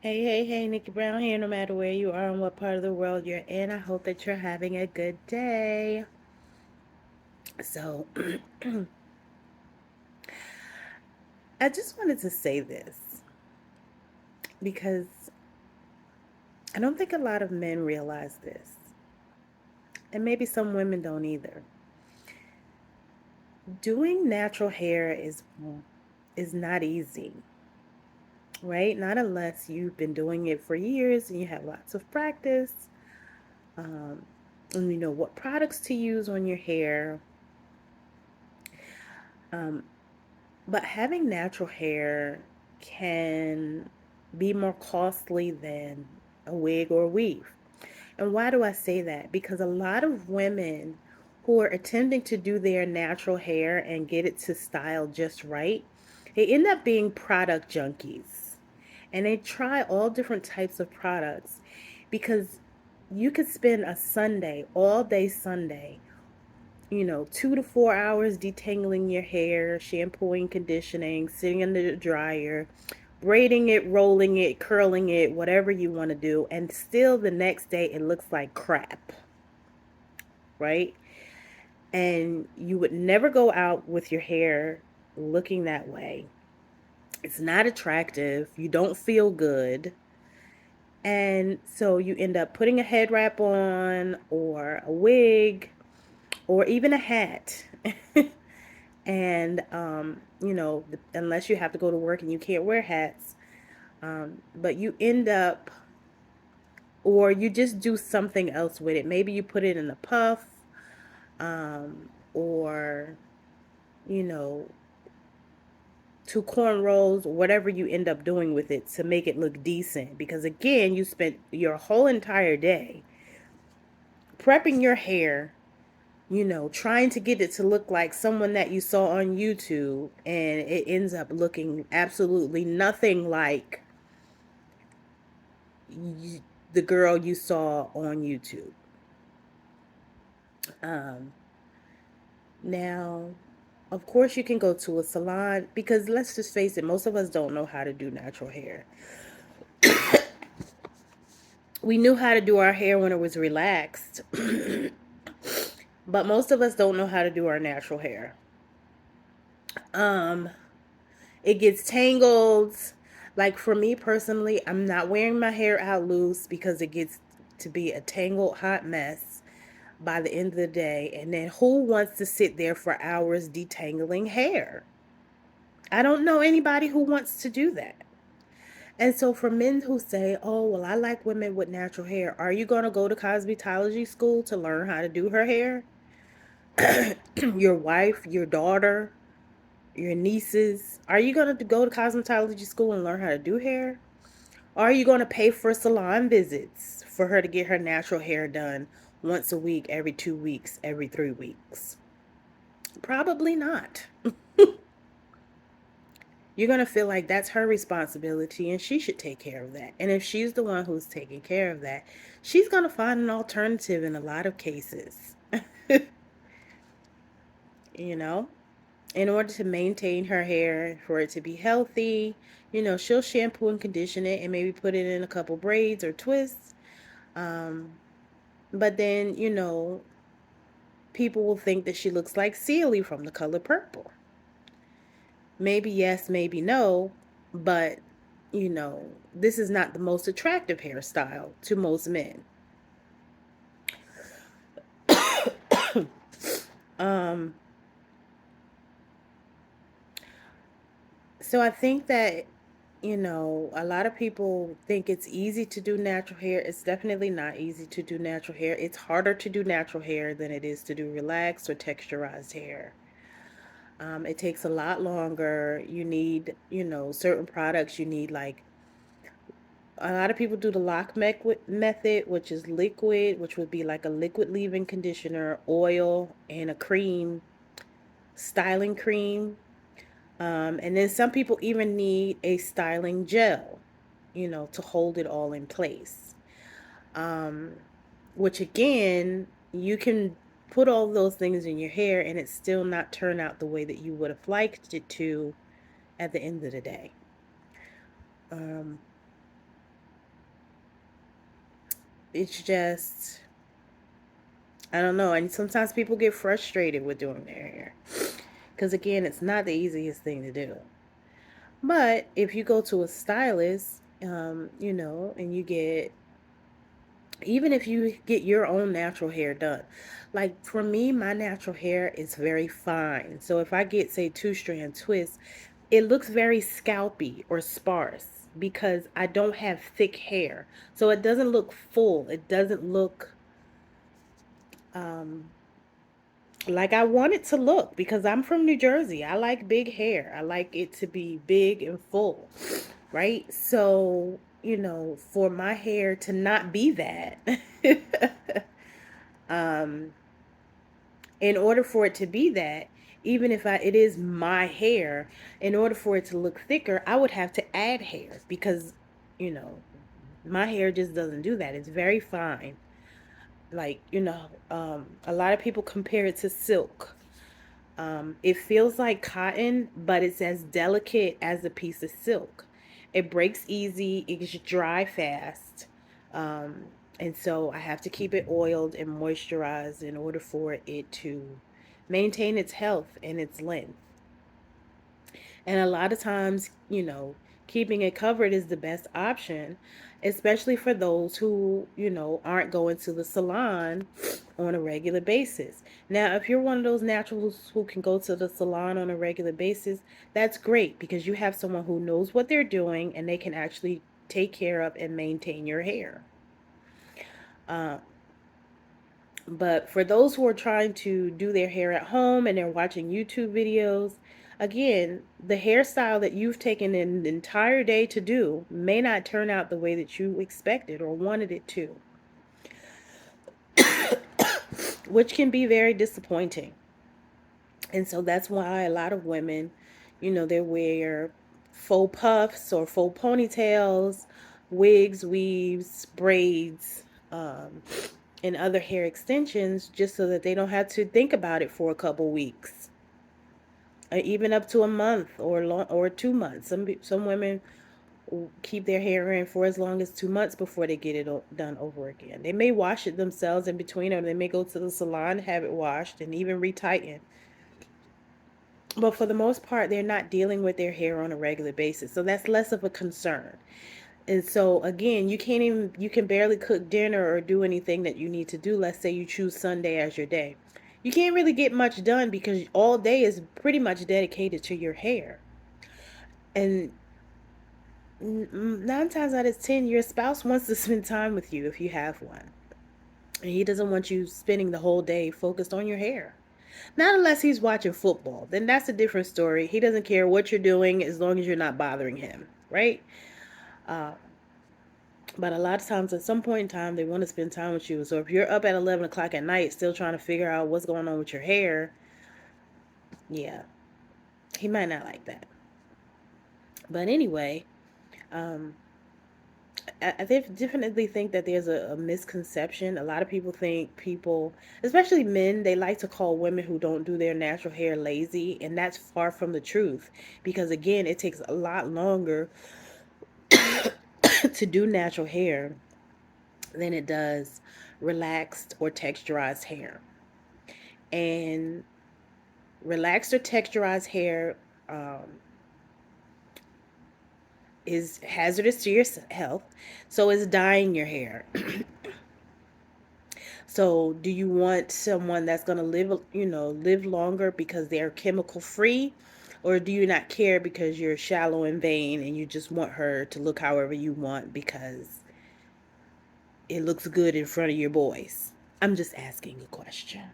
Hey, Nikki Brown here. No matter where you are and what part of the world you're in, I hope that you're having a good day. So, I just wanted to say this because I don't think a lot of men realize this, and maybe some women don't either. Doing natural hair is not easy, right? Not unless you've been doing it for years and you have lots of practice, um, and you know what products to use on your hair. Um, But having natural hair can be more costly than a wig or a weave. And why do I say that? Because a lot of women who are attempting to do their natural hair and get it to style just right, they end up being product junkies. And they try all different types of products because you could spend a Sunday, all day Sunday, 2 to 4 hours detangling your hair, shampooing, conditioning, sitting under the dryer, braiding it, rolling it, curling it, whatever you want to do. And still the next day it looks like crap, right? And you would never go out with your hair looking that way. It's not attractive. You don't feel good. And so you end up putting a head wrap on or a wig or even a hat. And unless you have to go to work and you can't wear hats, but you end up, or you just do something else with it. Maybe you put it in a puff, or you know two cornrows, whatever you end up doing with it to make it look decent, because again you spent your whole entire day prepping your hair, trying to get it to look like someone that you saw on YouTube, and it ends up looking absolutely nothing like the girl you saw on YouTube. Um, Now, of course, you can go to a salon because let's just face it, most of us don't know how to do natural hair. We knew how to do our hair when it was relaxed, but most of us don't know how to do our natural hair. Um, it gets tangled. Like for me personally, I'm not wearing my hair out loose because it gets to be a tangled hot mess by the end of the day. And then who wants to sit there for hours detangling hair? I don't know anybody who wants to do that. And so for men who say, "Oh, well, I like women with natural hair," are you going to go to cosmetology school to learn how to do her hair? Your wife, your daughter, your nieces, are you going to go to cosmetology school and learn how to do hair? Or are you going to pay for salon visits for her to get her natural hair done once a week, every 2 weeks, every 3 weeks? Probably not. You're going to feel like that's her responsibility and she should take care of that. And if she's the one who's taking care of that, she's going to find an alternative in a lot of cases. you know, in order to maintain her hair, for it to be healthy, she'll shampoo and condition it and maybe put it in a couple braids or twists. Um, but then, people will think that she looks like Celie from The Color Purple. Maybe yes, maybe no, but this is not the most attractive hairstyle to most men. um, so I think that, a lot of people think it's easy to do natural hair. It's definitely not easy to do natural hair. It's harder to do natural hair than it is to do relaxed or texturized hair. It takes a lot longer. You need, certain products. You need like a lot of people do the method, which is liquid, which would be like a liquid leave-in conditioner, oil, and a cream, styling cream. And then some people even need a styling gel, to hold it all in place. Um, which again, you can put all those things in your hair and it still not turn out the way that you would have liked it to at the end of the day. Um, it's just, I don't know. And sometimes people get frustrated with doing their hair. Because again, it's not the easiest thing to do. But if you go to a stylist, and you get, even if you get your own natural hair done, like for me, my natural hair is very fine. So if I get, say, two strand twists, it looks very scalpy or sparse because I don't have thick hair. So it doesn't look full. It doesn't look um, like I want it to look because I'm from New Jersey. I like big hair. I like it to be big and full, right? So, for my hair to not be that, um, in order for it to be that, even if it is my hair, in order for it to look thicker, I would have to add hair because, you know, my hair just doesn't do that. It's very fine. Like, a lot of people compare it to silk. It feels like cotton, but it's as delicate as a piece of silk. It breaks easy, it gets dry fast. Um, and so I have to keep it oiled and moisturized in order for it to maintain its health and its length. And a lot of times, keeping it covered is the best option, especially for those who, aren't going to the salon on a regular basis. Now, if you're one of those naturals who can go to the salon on a regular basis, that's great because you have someone who knows what they're doing and they can actually take care of and maintain your hair. Uh, But for those who are trying to do their hair at home and they're watching YouTube videos, again, the hairstyle that you've taken an entire day to do may not turn out the way that you expected or wanted it to, which can be very disappointing. And so that's why a lot of women, they wear faux puffs or faux ponytails, wigs, weaves, braids, um, and other hair extensions just so that they don't have to think about it for a couple weeks, even up to a month or 2 months. Some women keep their hair in for as long as 2 months before they get it done over again. They may wash it themselves in between, or they may go to the salon, have it washed, and even retighten. But for the most part, they're not dealing with their hair on a regular basis, so that's less of a concern. And so again, you can barely cook dinner or do anything that you need to do. Let's say you choose Sunday as your day. You can't really get much done because all day is pretty much dedicated to your hair. And 9 times out of 10, your spouse wants to spend time with you if you have one. And he doesn't want you spending the whole day focused on your hair. Not unless he's watching football. Then that's a different story. He doesn't care what you're doing as long as you're not bothering him, right? Uh, But a lot of times, at some point in time, they want to spend time with you. So if you're up at 11 o'clock at night still trying to figure out what's going on with your hair, yeah, he might not like that. But anyway, um, I definitely think that there's a misconception. A lot of people think especially men, they like to call women who don't do their natural hair lazy. And that's far from the truth. Because again, it takes a lot longer to do natural hair than it does relaxed or texturized hair. And relaxed or texturized hair um, is hazardous to your health. So is dyeing your hair. So do you want someone that's going to live longer because they're chemical free? Or do you not care because you're shallow and vain and you just want her to look however you want because it looks good in front of your boys? I'm just asking a question.